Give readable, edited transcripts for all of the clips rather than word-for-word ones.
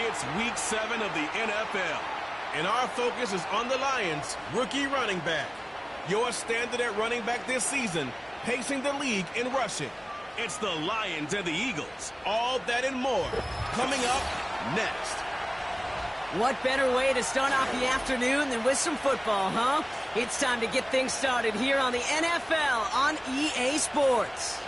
It's week 7 of the NFL, and our focus is on the Lions' rookie running back. Your standard at running back this season, pacing the league in rushing. It's the Lions and the Eagles. All that and more coming up next. What better way to start off the afternoon than with some football, huh? It's time to get things started here on the NFL on EA Sports.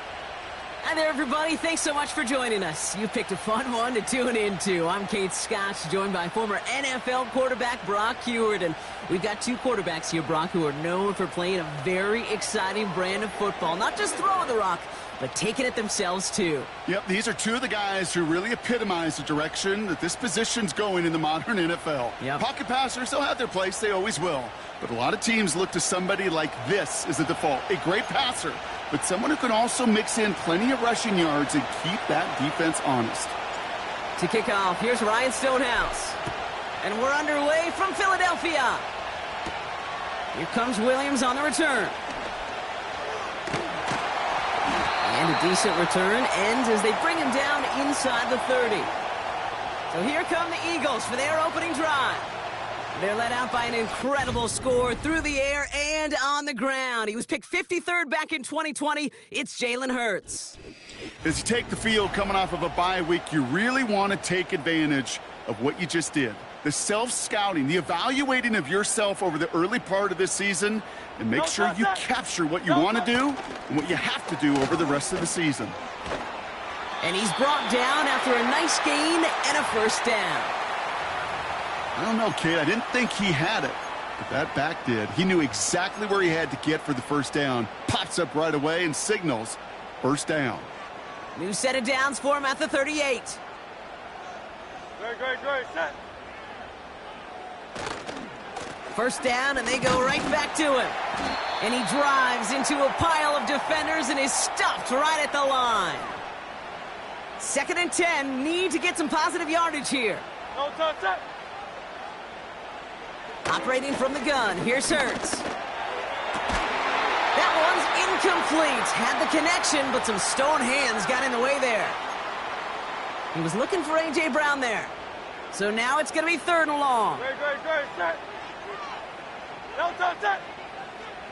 Hi there, everybody. Thanks so much for joining us. You picked a fun one to tune into. I'm Kate Scott, joined by former NFL quarterback Brock Huard. And we've got two quarterbacks here, Brock, who are known for playing a very exciting brand of football. Not just throwing the rock, but taking it themselves, too. Yep, these are two of the guys who really epitomize the direction that this position's going in the modern NFL. Yep. Pocket passers, they'll have their place. They always will. But a lot of teams look to somebody like this as the default. A great passer, but someone who can also mix in plenty of rushing yards and keep that defense honest. To kick off, here's Ryan Stonehouse. And we're underway from Philadelphia. Here comes Williams on the return. And a decent return ends as they bring him down inside the 30. So here come the Eagles for their opening drive. They're led out by an incredible score through the air and on the ground. He was picked 53rd back in 2020. It's Jalen Hurts. As you take the field coming off of a bye week, you really want to take advantage of what you just did. The self-scouting, the evaluating of yourself over the early part of this season, and make sure you capture what you want to do and what you have to do over the rest of the season. And he's brought down after a nice gain and a first down. I don't know, kid. I didn't think he had it, but that back did. He knew exactly where he had to get for the first down. Pops up right away and signals first down. New set of downs for him at the 38. Great, set. First down, and they go right back to him. And he drives into a pile of defenders and is stopped right at the line. 2nd and 10, need to get some positive yardage here. No touch, set. Operating from the gun, here's Hurts. That one's incomplete. Had the connection, but some stone hands got in the way there. He was looking for A.J. Brown there. So now it's going to be 3rd and long. Great, set. No touch, set.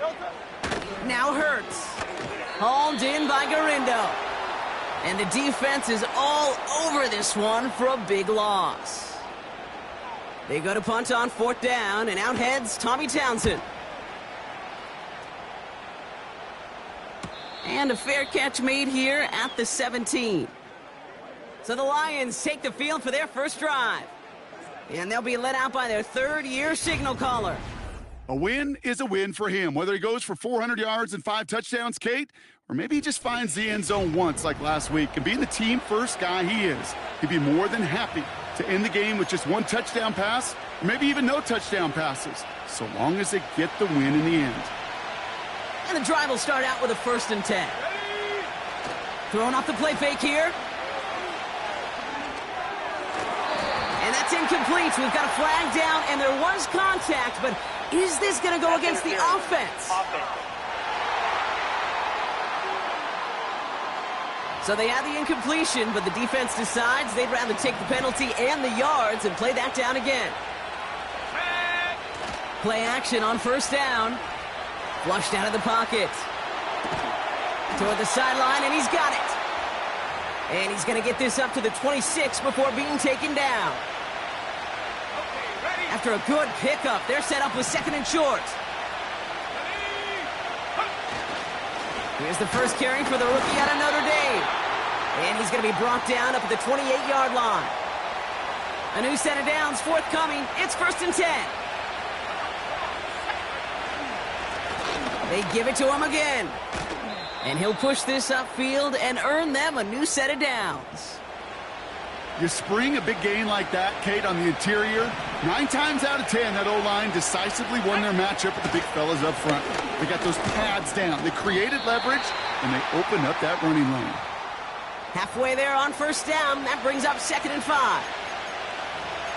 No touch. Now Hurts. Hauled in by Garindo. And the defense is all over this one for a big loss. They go to punt on 4th down, and out heads Tommy Townsend. And a fair catch made here at the 17. So the Lions take the field for their first drive. And they'll be led out by their 3rd-year signal caller. A win is a win for him, whether he goes for 400 yards and 5 touchdowns, Kate, or maybe he just finds the end zone once like last week. And being the team-first guy he is, he'd be more than happy to end the game with just 1 touchdown pass, or maybe even no touchdown passes, so long as they get the win in the end. And the drive will start out with a 1st and 10. Throwing off the play fake here. And that's incomplete. We've got a flag down, and there was contact, but is this going to go against the offense? So they have the incompletion, but the defense decides they'd rather take the penalty and the yards and play that down again. Play action on 1st down. Flushed out of the pocket. Toward the sideline, and he's got it. And he's going to get this up to the 26 before being taken down. After a good pickup, they're set up with 2nd and short. Here's the first carry for the rookie out of Notre Dame. And he's going to be brought down up at the 28-yard line. A new set of downs forthcoming. It's 1st and 10. They give it to him again. And he'll push this upfield and earn them a new set of downs. You spring a big gain like that, Kate, on the interior, 9 times out of 10, that O-line decisively won their matchup with the big fellas up front. They got those pads down. They created leverage, and they opened up that running lane. Halfway there on first down. That brings up 2nd and 5.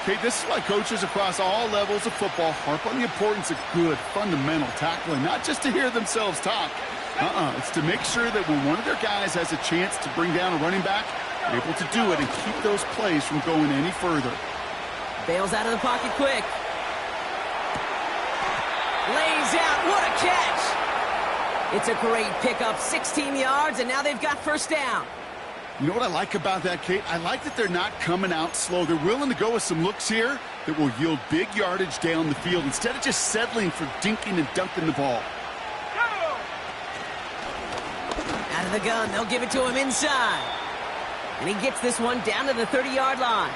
Okay, this is why coaches across all levels of football harp on the importance of good, fundamental tackling, not just to hear themselves talk. It's to make sure that when one of their guys has a chance to bring down a running back, they're able to do it and keep those plays from going any further. Bails out of the pocket quick. Lays out. What a catch! It's a great pickup, 16 yards, and now they've got first down. You know what I like about that, Kate? I like that they're not coming out slow. They're willing to go with some looks here that will yield big yardage down the field instead of just settling for dinking and dunking the ball. Out of the gun, they'll give it to him inside. And he gets this one down to the 30-yard line.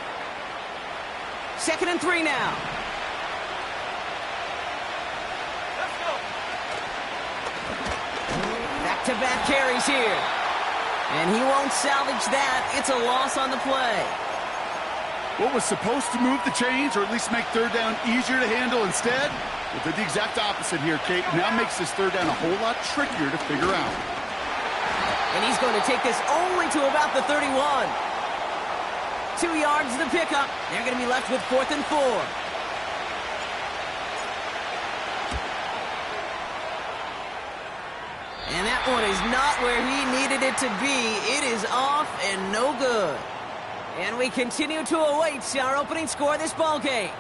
2nd and 3 now. Let's go. Back-to-back carries here. And he won't salvage that. It's a loss on the play. What was supposed to move the chains, or at least make third down easier to handle instead, well, did the exact opposite here, Kate. Now makes this third down a whole lot trickier to figure out. And he's going to take this only to about the 31. 2 yards to the pickup. They're going to be left with 4th and 4. And that one is not where he needed it to be. It is off and no good. And we continue to await our opening score of this ballgame.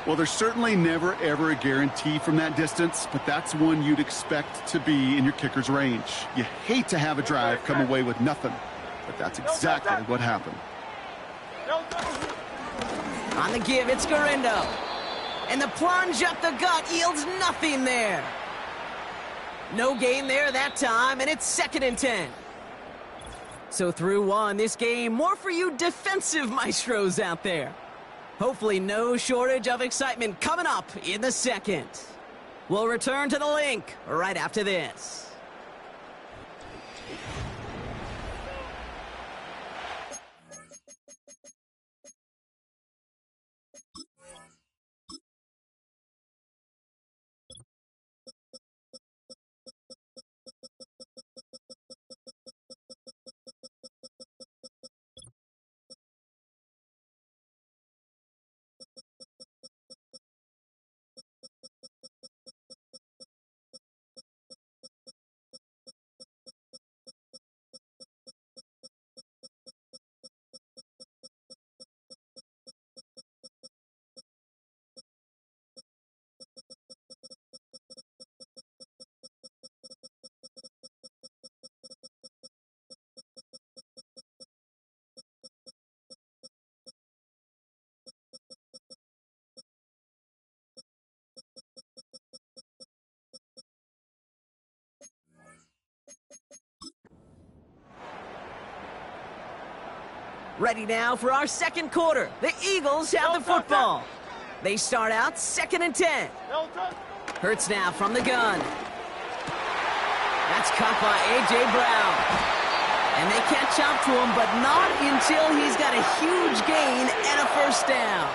Well, there's certainly never, ever a guarantee from that distance, but that's one you'd expect to be in your kicker's range. You hate to have a drive come away with nothing, but that's exactly what happened. On the give, it's Garindo. And the plunge up the gut yields nothing there. No gain there that time, and it's 2nd and 10. So through one, this game, more for you defensive maestros out there. Hopefully no shortage of excitement coming up in the second. We'll return to the link right after this. Ready now for our second quarter. The Eagles have the football. They start out 2nd and 10. Hurts now from the gun. That's caught by A.J. Brown. And they catch up to him, but not until he's got a huge gain and a first down.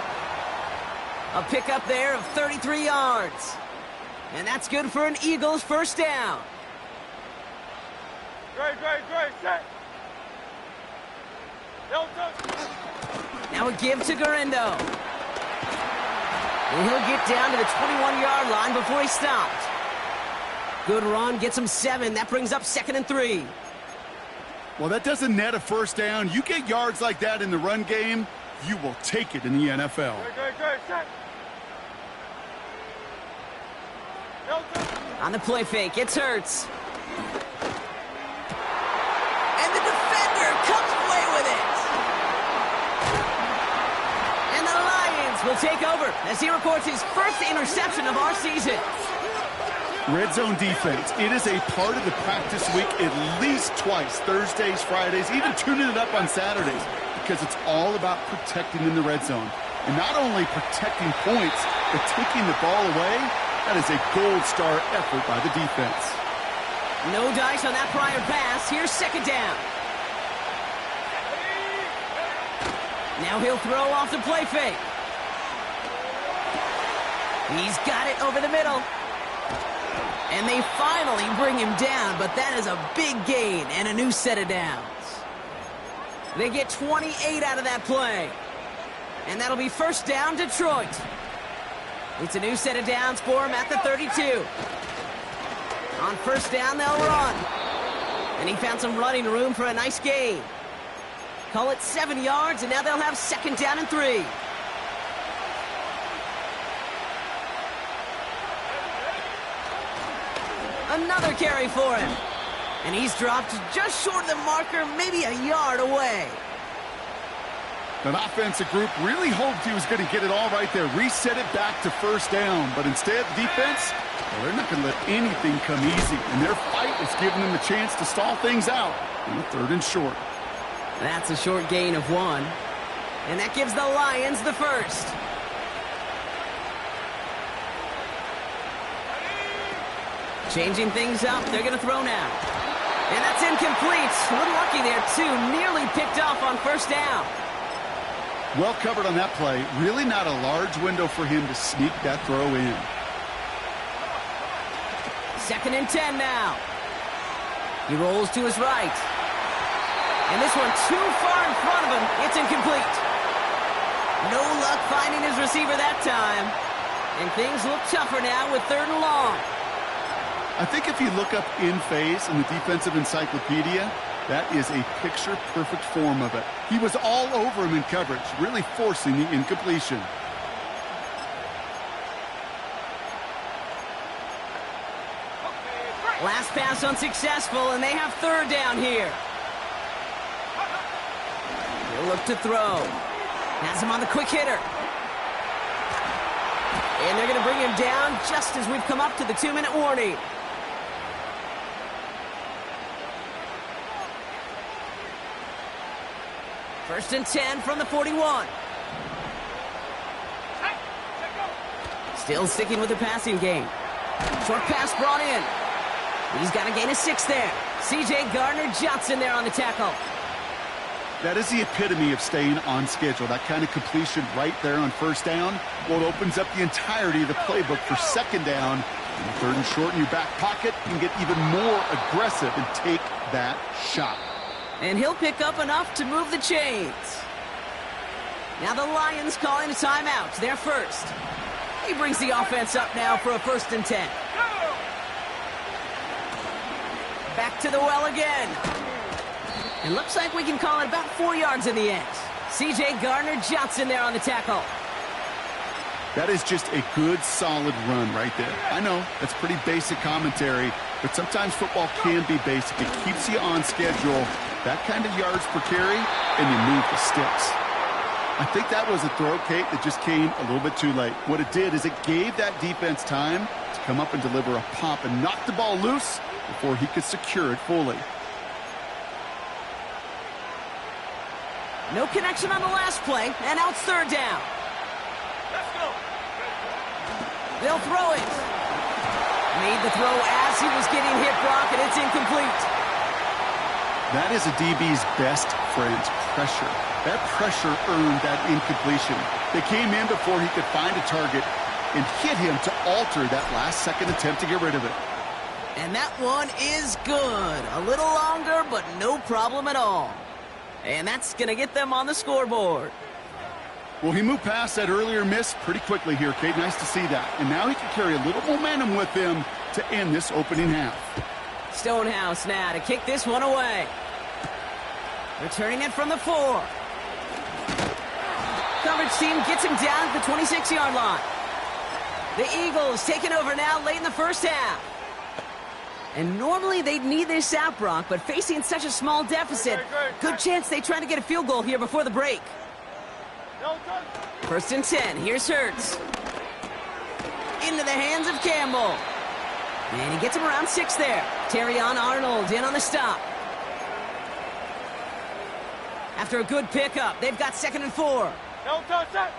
A pickup there of 33 yards. And that's good for an Eagles first down. Great, set. Now a give to Garindo. And he'll get down to the 21-yard line before he stopped. Good run, gets him 7. That brings up 2nd and 3. Well, that doesn't net a first down. You get yards like that in the run game, you will take it in the NFL. Great, set. On the play fake, it's Hurts. And the defender comes away with it. And the Lions will take over as he records his first interception of our season. Red zone defense, it is a part of the practice week at least twice, Thursdays, Fridays, even tuning it up on Saturdays, because it's all about protecting in the red zone. And not only protecting points, but taking the ball away. That is a gold star effort by the defense. No dice on that prior pass. Here's 2nd down. Now he'll throw off the play fake. He's got it over the middle. And they finally bring him down, but that is a big gain and a new set of downs. They get 28 out of that play. And that'll be first down, Detroit. It's a new set of downs for him at the 32. On first down, they'll run. And he found some running room for a nice gain. Call it 7 yards, and now they'll have second down and 3. Another carry for him. And he's dropped just short of the marker, maybe a yard away. That offensive group really hoped he was going to get it all right there, reset it back to first down. But instead, the defense, well, they're not going to let anything come easy. And their fight is giving them a chance to stall things out on the 3rd and short. That's a short gain of 1. And that gives the Lions the first. Changing things up, they're going to throw now. And that's incomplete. A little lucky there, too. Nearly picked off on first down. Well covered on that play. Really not a large window for him to sneak that throw in. 2nd and 10 now. He rolls to his right. And this one too far in front of him. It's incomplete. No luck finding his receiver that time. And things look tougher now with 3rd and long. I think if you look up in phase in the defensive encyclopedia, that is a picture-perfect form of it. He was all over him in coverage, really forcing the incompletion. Last pass unsuccessful, and they have 3rd down here. He'll look to throw. Has him on the quick hitter. And they're going to bring him down just as we've come up to the 2-minute warning. First and 10 from the 41. Still sticking with the passing game. Short pass brought in. He's got a gain of 6 there. C.J. Gardner-Johnson there on the tackle. That is the epitome of staying on schedule. That kind of completion right there on first down. Well, it opens up the entirety of the playbook for second down. And 3rd and short in your back pocket, you can get even more aggressive and take that shot. And he'll pick up enough to move the chains. Now the Lions calling a timeout. They're first. He brings the offense up now for a 1st and 10. Back to the well again. It looks like we can call it about 4 yards in the end. C.J. Gardner-Johnson there on the tackle. That is just a good, solid run right there. I know, that's pretty basic commentary, but sometimes football can be basic. It keeps you on schedule, that kind of yards per carry, and you move the sticks. I think that was a throw, Kate, that just came a little bit too late. What it did is it gave that defense time to come up and deliver a pop and knock the ball loose before he could secure it fully. No connection on the last play, and now it's 3rd down. Let's go. They'll throw it. Made the throw as he was getting hit, Brock, and it's incomplete. That is a DB's best friend, pressure. That pressure earned that incompletion. They came in before he could find a target and hit him to alter that last-second attempt to get rid of it. And that one is good. A little longer, but no problem at all. And that's going to get them on the scoreboard. Well, he moved past that earlier miss pretty quickly here, Kate. Nice to see that. And now he can carry a little momentum with him to end this opening half. Stonehouse now to kick this one away. Returning it from the 4. Coverage team gets him down at the 26-yard line. The Eagles taking over now late in the first half. And normally they'd need this out, Brock, but facing such a small deficit, good chance they try to get a field goal here before the break. 1st and 10. Here's Hurts. Into the hands of Campbell. And he gets him around 6 there. Terrion Arnold in on the stop. After a good pickup, they've got 2nd and 4. No touch that.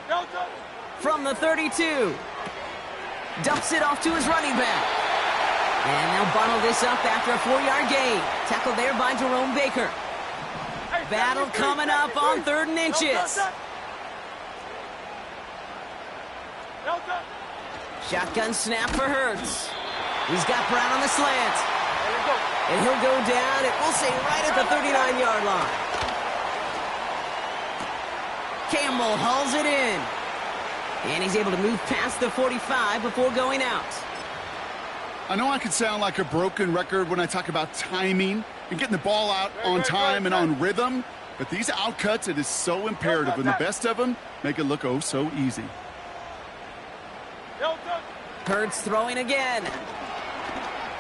No touch. From the 32. Dumps it off to his running back. And they'll bundle this up after a 4-yard gain. Tackled there by Jerome Baker. Battle coming up on 3rd and inches. No touch. Shotgun snap for Hurts. He's got Brown on the slant. There you go. And he'll go down, and we'll say right at the 39-yard line. Campbell hauls it in. And he's able to move past the 45 before going out. I know I can sound like a broken record when I talk about timing and getting the ball out on time and on rhythm, but these outcuts, it is so imperative, and the best of them make it look oh so easy. Hurts throwing again.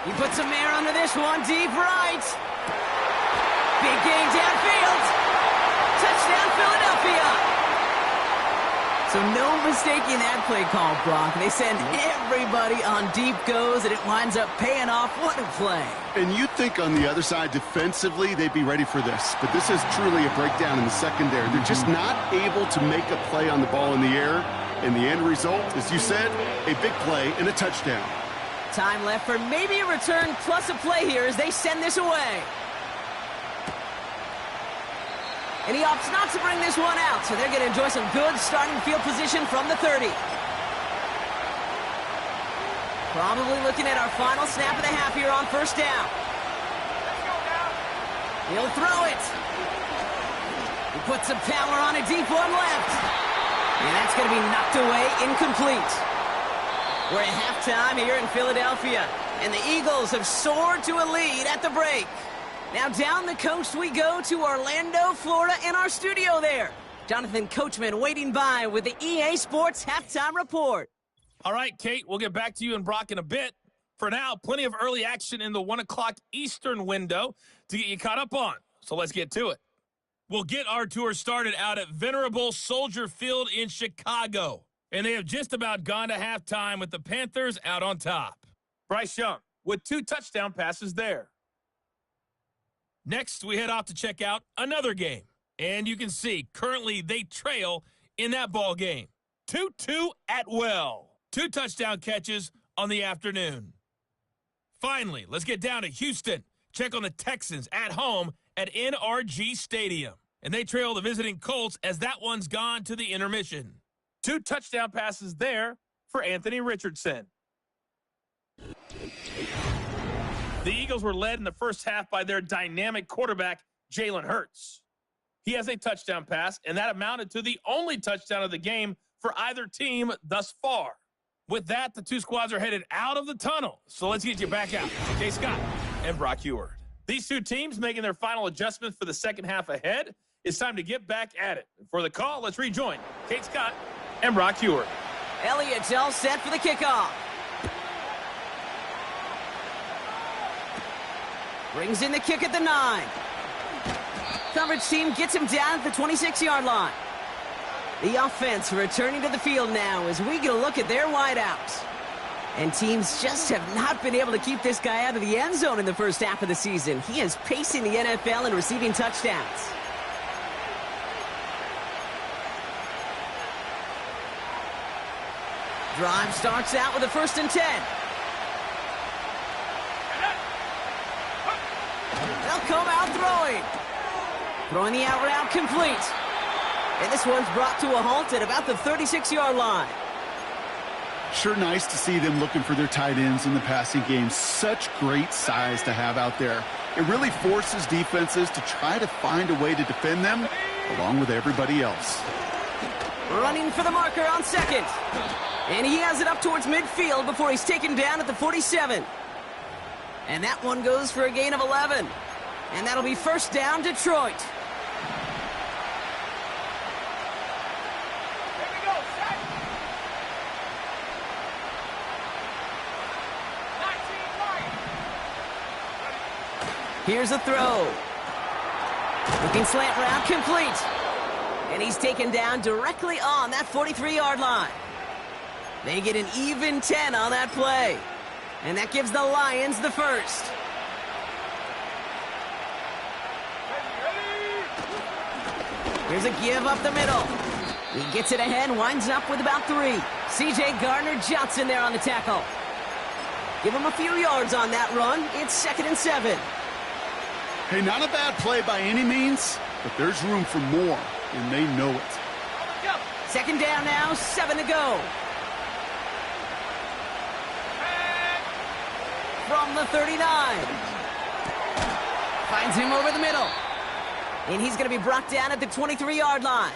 He puts some air under this one, deep right. Big gain downfield. Touchdown, Philadelphia. So no mistaking that play call, Brock. They send everybody on deep goes, and it winds up paying off. What a play. And you'd think on the other side, defensively, they'd be ready for this. But this is truly a breakdown in the secondary. They're just not able to make a play on the ball in the air. And the end result, as you said, a big play and a touchdown. Time left for maybe a return plus a play here as they send this away. And he opts not to bring this one out, so they're going to enjoy some good starting field position from the 30. Probably looking at our final snap of the half here on first down. He'll throw it. He puts some power on a deep one left. And that's going to be knocked away, incomplete. We're at halftime here in Philadelphia, and the Eagles have soared to a lead at the break. Now down the coast we go to Orlando, Florida, in our studio there. Jonathan Coachman waiting by with the EA Sports Halftime Report. All right, Kate, we'll get back to you and Brock in a bit. For now, plenty of early action in the 1 o'clock Eastern window to get you caught up on. So let's get to it. We'll get our tour started out at Venerable Soldier Field in Chicago. And they have just about gone to halftime with the Panthers out on top. Bryce Young with 2 touchdown passes there. Next, we head off to check out another game. And you can see, currently, they trail in that ball game. 2-2 at well. 2 touchdown catches on the afternoon. Finally, let's get down to Houston. Check on the Texans at home at NRG Stadium. And they trail the visiting Colts as that one's gone to the intermission. 2 touchdown passes there for Anthony Richardson. The Eagles were led in the first half by their dynamic quarterback, Jalen Hurts. He has a touchdown pass, and that amounted to the only touchdown of the game for either team thus far. With that, the 2 squads are headed out of the tunnel. So let's get you back out. Jay Scott and Brock Eward. These 2 teams making their final adjustments for the second half ahead. It's time to get back at it. For the call, let's rejoin Kate Scott and Brock Eward. Elliott's all set for the kickoff. Brings in the kick at the 9. Coverage team gets him down at the 26-yard line. The offense returning to the field now as we get a look at their wideouts. And teams just have not been able to keep this guy out of the end zone in the first half of the season. He is pacing the NFL and receiving touchdowns. Drive starts out with a 1st and 10. They'll come out throwing. Throwing the out route complete. And this one's brought to a halt at about the 36-yard line. Sure nice to see them looking for their tight ends in the passing game. Such great size to have out there. It really forces defenses to try to find a way to defend them along with everybody else. Running for the marker on 2nd. And he has it up towards midfield before he's taken down at the 47. And that one goes for a gain of 11. And that'll be first down, Detroit. Here's a throw. Looking slant route complete. And he's taken down directly on that 43-yard line. They get an even 10 on that play. And that gives the Lions the first. Here's a give up the middle. He gets it ahead, winds up with about 3. C.J. Gardner-Johnson there on the tackle. Give him a few yards on that run. It's 2nd and 7. Hey, not a bad play by any means, but there's room for more, and they know it. 2nd down now, 7 to go. From the 39. Finds him over the middle. And he's going to be brought down at the 23-yard line.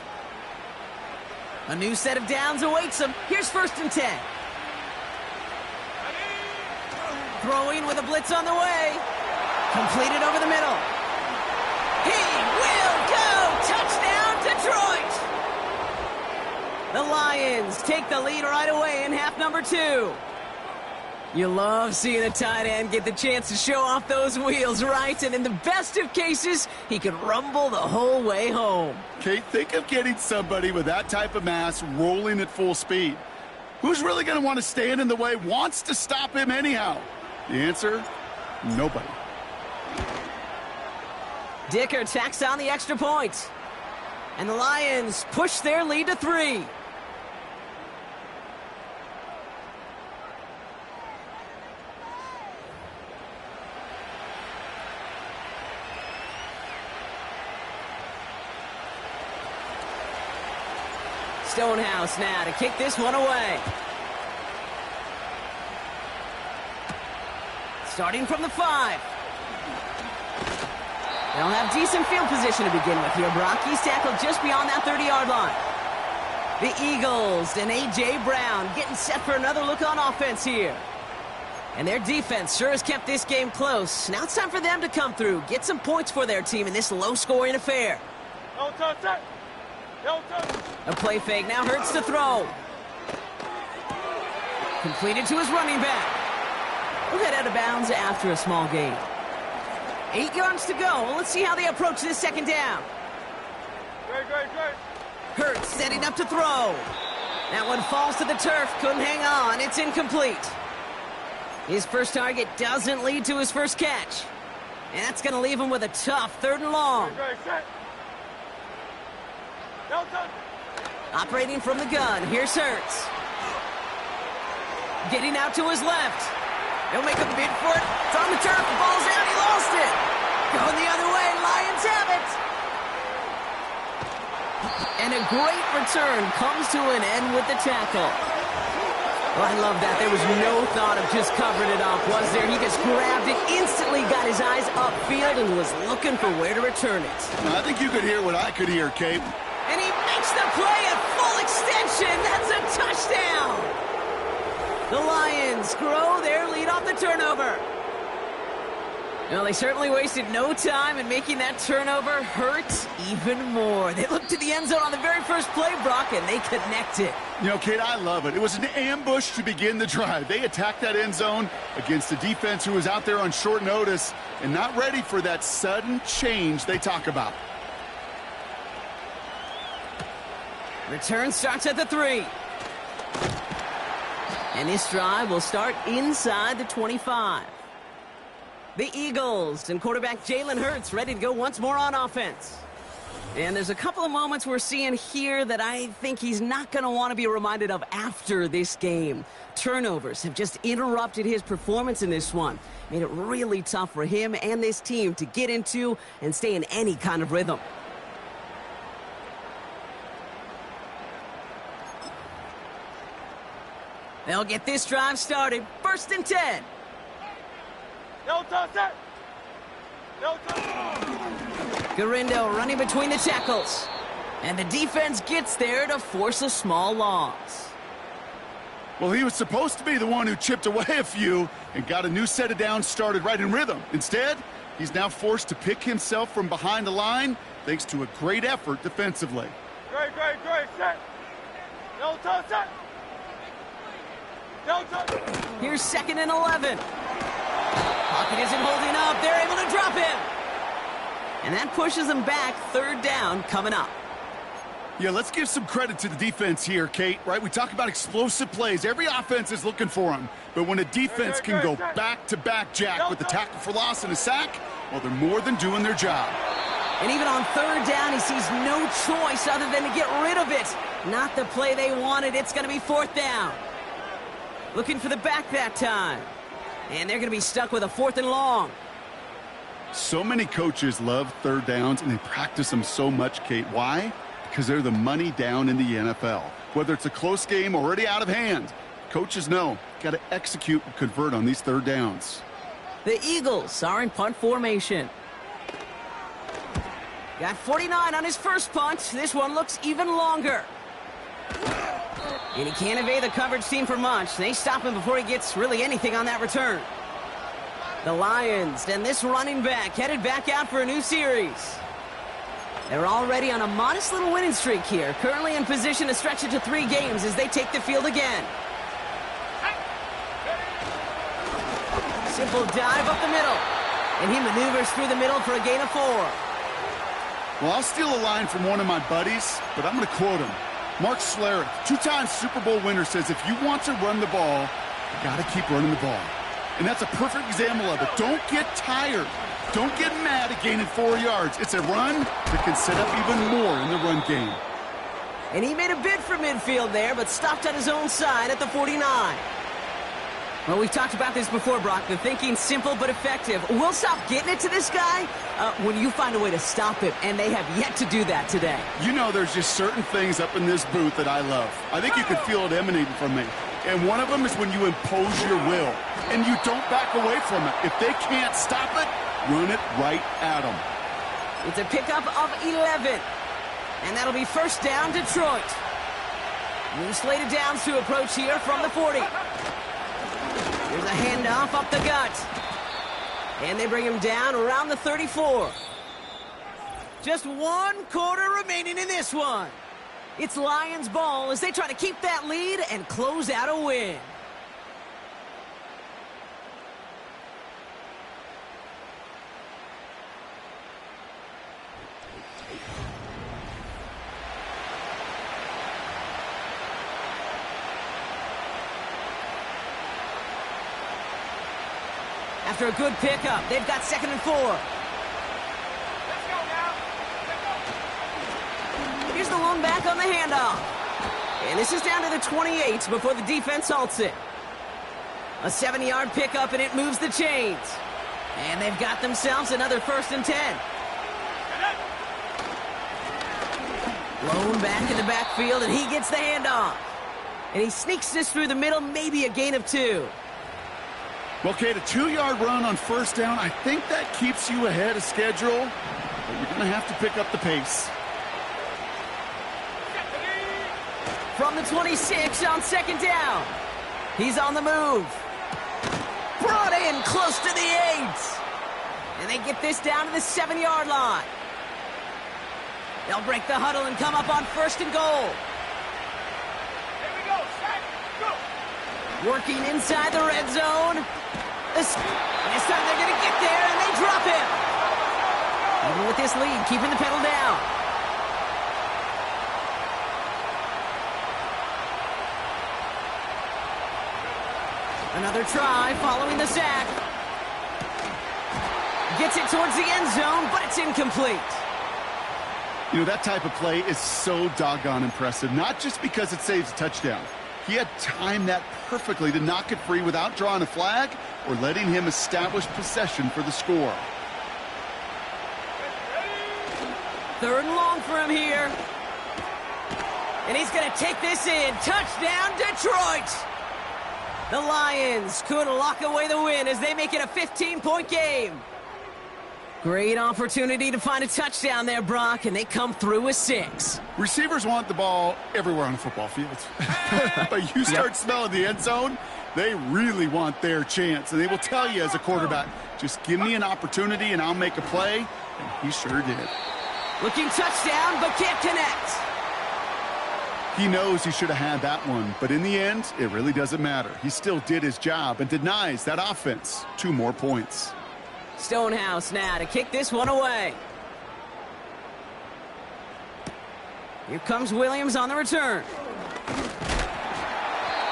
A new set of downs awaits him. Here's 1st and 10. Throwing with a blitz on the way. Completed over the middle. He will go! Touchdown, Detroit! The Lions take the lead right away in half number 2. You love seeing a tight end get the chance to show off those wheels, right? And in the best of cases, he could rumble the whole way home. Kate, think of getting somebody with that type of mass rolling at full speed. Who's really going to want to stand in the way, wants to stop him anyhow? The answer, nobody. Dicker tacks on the extra point. And the Lions push their lead to 3. Stonehouse now to kick this one away. Starting from the 5. They'll have decent field position to begin with here, Brock. He's tackled just beyond that 30-yard line. The Eagles and A.J. Brown getting set for another look on offense here. And their defense sure has kept this game close. Now it's time for them to come through, get some points for their team in this low-scoring affair. No touch that. No touch. A play fake now Hurts to throw. Completed to his running back. We'll head out of bounds after a small gain. 8 yards to go. Well, let's see how they approach this 2nd down. Great. Hurts setting up to throw. That one falls to the turf. Couldn't hang on. It's incomplete. His first target doesn't lead to his first catch. And that's going to leave him with a tough 3rd and long. Great, set. No touch. Operating from the gun. Here's Hurts. Getting out to his left. He'll make a bid for it. It's on the turf. The ball's out. He lost it. Going the other way. Lions have it. And a great return comes to an end with the tackle. Oh, I love that. There was no thought of just covering it up, was there? He just grabbed it, instantly got his eyes upfield, and was looking for where to return it. I think you could hear what I could hear, Kate. And he makes the play at full extension. That's a touchdown. The Lions grow their lead off the turnover. Well, they certainly wasted no time in making that turnover hurt even more. They looked to the end zone on the very first play, Brock, and they connected. You know, Kate, I love it. It was an ambush to begin the drive. They attacked that end zone against a defense who was out there on short notice and not ready for that sudden change they talk about. Return starts at the 3. And this drive will start inside the 25. The Eagles and quarterback Jalen Hurts ready to go once more on offense. And there's a couple of moments we're seeing here that I think he's not going to want to be reminded of after this game. Turnovers have just interrupted his performance in this one. Made it really tough for him and this team to get into and stay in any kind of rhythm. They'll get this drive started. 1st and 10. No touch that. No touch. Garindo running between the tackles. And the defense gets there to force a small loss. Well, he was supposed to be the one who chipped away a few and got a new set of downs started right in rhythm. Instead, he's now forced to pick himself from behind the line thanks to a great effort defensively. Great. Set. No touch that. No touch. Here's 2nd and 11. Pocket isn't holding up. They're able to drop him. And that pushes them back. 3rd down coming up. Yeah, let's give some credit to the defense here, Kate, right? We talk about explosive plays. Every offense is looking for them. But when a defense can go back-to-back, Jack, with the tackle for loss and a sack, well, they're more than doing their job. And even on 3rd down, he sees no choice other than to get rid of it. Not the play they wanted. It's going to be 4th down. Looking for the back that time. And they're going to be stuck with a 4th and long. So many coaches love 3rd downs, and they practice them so much, Kate. Why? Because they're the money down in the NFL. Whether it's a close game or already out of hand, coaches know got to execute and convert on these 3rd downs. The Eagles are in punt formation. Got 49 on his first punt. This one looks even longer. And he can't evade the coverage team for much. They stop him before he gets really anything on that return. The Lions and this running back headed back out for a new series. They're already on a modest little winning streak here, currently in position to stretch it to 3 games as they take the field again. Simple dive up the middle, and he maneuvers through the middle for a gain of 4. Well, I'll steal a line from one of my buddies, but I'm going to quote him. Mark Schlereth, 2-time Super Bowl winner, says if you want to run the ball, you got to keep running the ball. And that's a perfect example of it. Don't get tired. Don't get mad at gaining 4 yards. It's a run that can set up even more in the run game. And he made a bid for midfield there, but stopped on his own side at the 49. Well, we've talked about this before, Brock. The thinking's simple but effective. We'll stop getting it to this guy when you find a way to stop him, and they have yet to do that today. You know, there's just certain things up in this booth that I love. I think you can feel it emanating from me. And one of them is when you impose your will, and you don't back away from it. If they can't stop it, run it right at them. It's a pickup of 11, and that'll be first down, Detroit. New slated downs to approach here from the 40. Here's a handoff up the gut. And they bring him down around the 34. Just 1 quarter remaining in this one. It's Lions ball as they try to keep that lead and close out a win. After a good pickup, they've got 2nd and 4. Let's go now. Let's go. Here's the lone back on the handoff. And this is down to the 28 before the defense halts it. A 7-yard pickup, and it moves the chains. And they've got themselves another 1st and 10. Lone back in the backfield, and he gets the handoff. And he sneaks this through the middle, maybe a gain of 2. Well, Kate, a 2-yard run on first down, I think that keeps you ahead of schedule, but you're going to have to pick up the pace. From the 26 on 2nd down. He's on the move. Brought in close to the 8. And they get this down to the 7-yard line. They'll break the huddle and come up on 1st and goal. Here we go. Set. Go. Working inside the red zone. This time they're going to get there, and they drop him. Even with this lead, keeping the pedal down. Another try following the sack. Gets it towards the end zone, but it's incomplete. You know, that type of play is so doggone impressive, not just because it saves a touchdown. He had timed that perfectly to knock it free without drawing a flag or letting him establish possession for the score. 3rd and long for him here. And he's going to take this in. Touchdown, Detroit! The Lions could lock away the win as they make it a 15-point game. Great opportunity to find a touchdown there, Brock, and they come through with 6. Receivers want the ball everywhere on the football field. But you start smelling the end zone, they really want their chance. And they will tell you as a quarterback, just give me an opportunity and I'll make a play. And he sure did. Looking touchdown, but can't connect. He knows he should have had that one, but in the end, it really doesn't matter. He still did his job and denies that offense 2 more points. Stonehouse now to kick this one away. Here comes Williams on the return.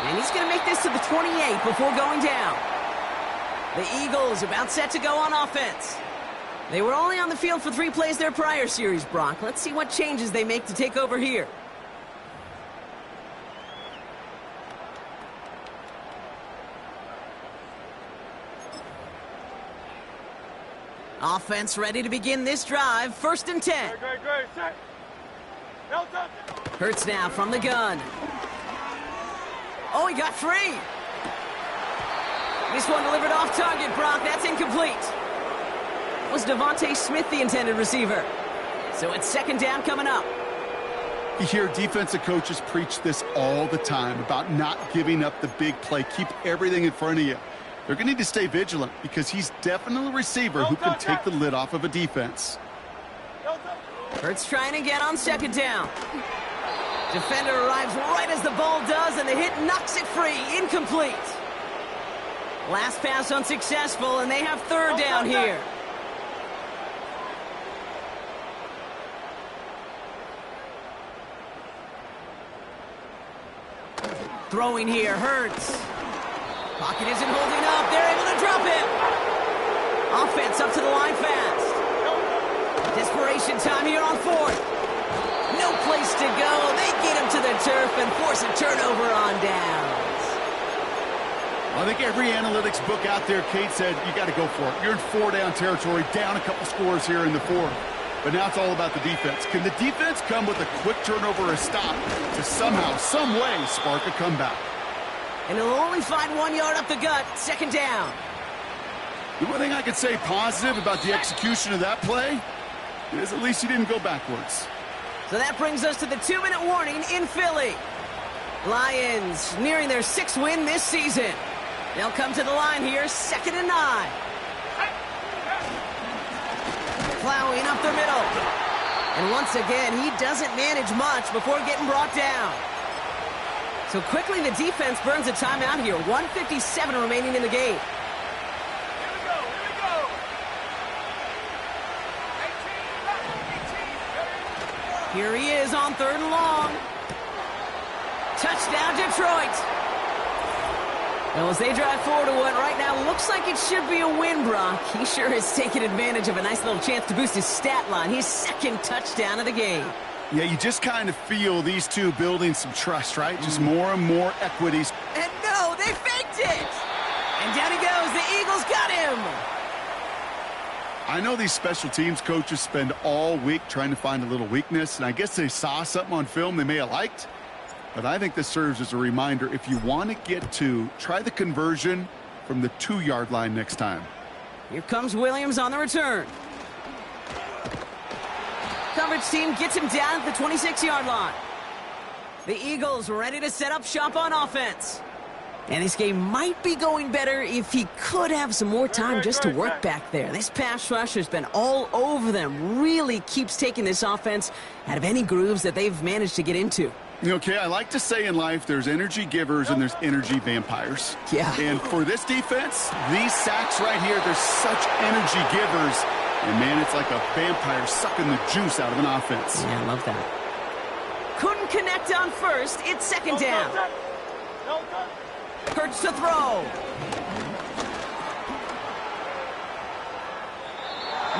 And he's going to make this to the 28 before going down. The Eagles about set to go on offense. They were only on the field for 3 plays their prior series, Brock. Let's see what changes they make to take over here. Offense ready to begin this drive. 1st and 10. Great. Set. Delta. Hurts now from the gun. Oh, he got free. This one delivered off target, Brock. That's incomplete. Was Devontae Smith the intended receiver? So it's second down coming up. You hear defensive coaches preach this all the time about not giving up the big play. Keep everything in front of you. They're going to need to stay vigilant because he's definitely a receiver who can take the lid off of a defense. Hurts trying again on second down. Defender arrives right as the ball does, and the hit knocks it free. Incomplete. Last pass unsuccessful, and they have third down here. Throwing here, Hurts. Pocket isn't holding up. They're able to drop him. Offense up to the line fast. Desperation time here on fourth. No place to go. They get him to the turf and force a turnover on downs. I think every analytics book out there, Kate said, you got to go for it. You're in four-down territory, down a couple scores here in the fourth. But now it's all about the defense. Can the defense come with a quick turnover or a stop to somehow, some way, spark a comeback? And he'll only find 1 yard up the gut. Second down. The one thing I could say positive about the execution of that play is at least he didn't go backwards. So that brings us to the 2-minute warning in Philly. Lions nearing their 6th win this season. They'll come to the line here, 2nd and 9. Plowing up the middle. And once again, he doesn't manage much before getting brought down. So quickly the defense burns a timeout here. 1:57 remaining in the game. Here we go. Here he is on 3rd and long. Touchdown, Detroit. Well, as they drive forward to what right now looks like it should be a win, Brock. He sure has taken advantage of a nice little chance to boost his stat line. His 2nd touchdown of the game. Yeah, you just kind of feel these two building some trust, right? Just more and more equities. And no, they faked it! And down he goes. The Eagles got him! I know these special teams coaches spend all week trying to find a little weakness, and I guess they saw something on film they may have liked. But I think this serves as a reminder, if you want to get to, try the conversion from the 2-yard line next time. Here comes Williams on the return. Coverage team gets him down at the 26-yard line. The Eagles ready to set up shop on offense. And this game might be going better if he could have some more time just to work back there. This pass rush has been all over them. Really keeps taking this offense out of any grooves that they've managed to get into. Okay, I like to say in life there's energy givers and there's energy vampires. Yeah. And for this defense, these sacks right here, they're such energy givers. And, man, it's like a vampire sucking the juice out of an offense. Yeah, I love that. Couldn't connect on first. It's 2nd down. Hurts to throw.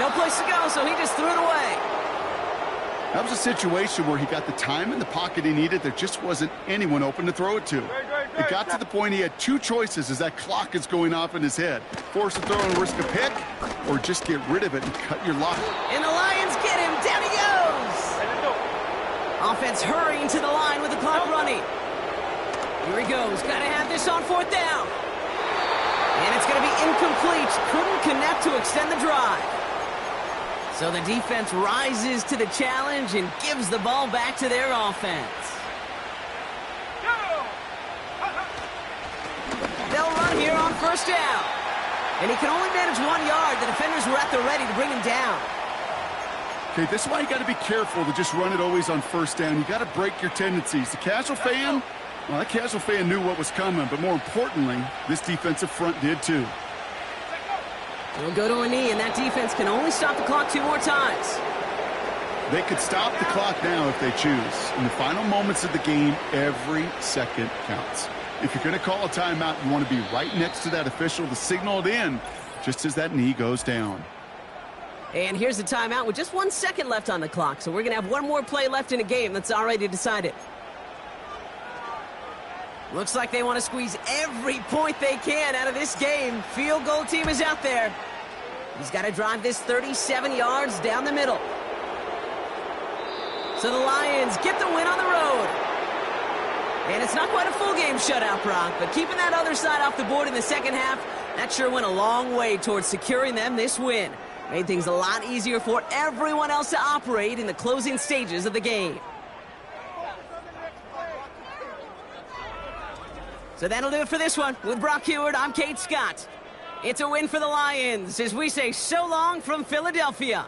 No place to go, so he just threw it away. That was a situation where he got the time in the pocket he needed. There just wasn't anyone open to throw it to. It got to the point he had 2 choices as that clock is going off in his head. Force a throw and risk a pick, or just get rid of it and cut your lock. And the Lions get him. Down he goes. Offense hurrying to the line with the clock running. Here he goes. Got to have this on 4th down. And it's going to be incomplete. Couldn't connect to extend the drive. So the defense rises to the challenge and gives the ball back to their offense. They'll run here on 1st down. And he can only manage 1 yard. The defenders were at the ready to bring him down. Okay, this is why you got to be careful to just run it always on 1st down. You got to break your tendencies. The casual fan, well, that casual fan knew what was coming, but more importantly, this defensive front did too. He'll go to a knee, and that defense can only stop the clock 2 more times. They could stop the clock now if they choose. In the final moments of the game, every second counts. If you're going to call a timeout, you want to be right next to that official to signal it in just as that knee goes down. And here's the timeout with just 1 second left on the clock. So we're going to have 1 more play left in a game that's already decided. Looks like they want to squeeze every point they can out of this game. Field goal team is out there. He's got to drive this 37 yards down the middle. So the Lions get the win on the road. And it's not quite a full game shutout, Brock, but keeping that other side off the board in the second half, that sure went a long way towards securing them this win. Made things a lot easier for everyone else to operate in the closing stages of the game. So that'll do it for this one. With Brock Heward, I'm Kate Scott. It's a win for the Lions as we say so long from Philadelphia.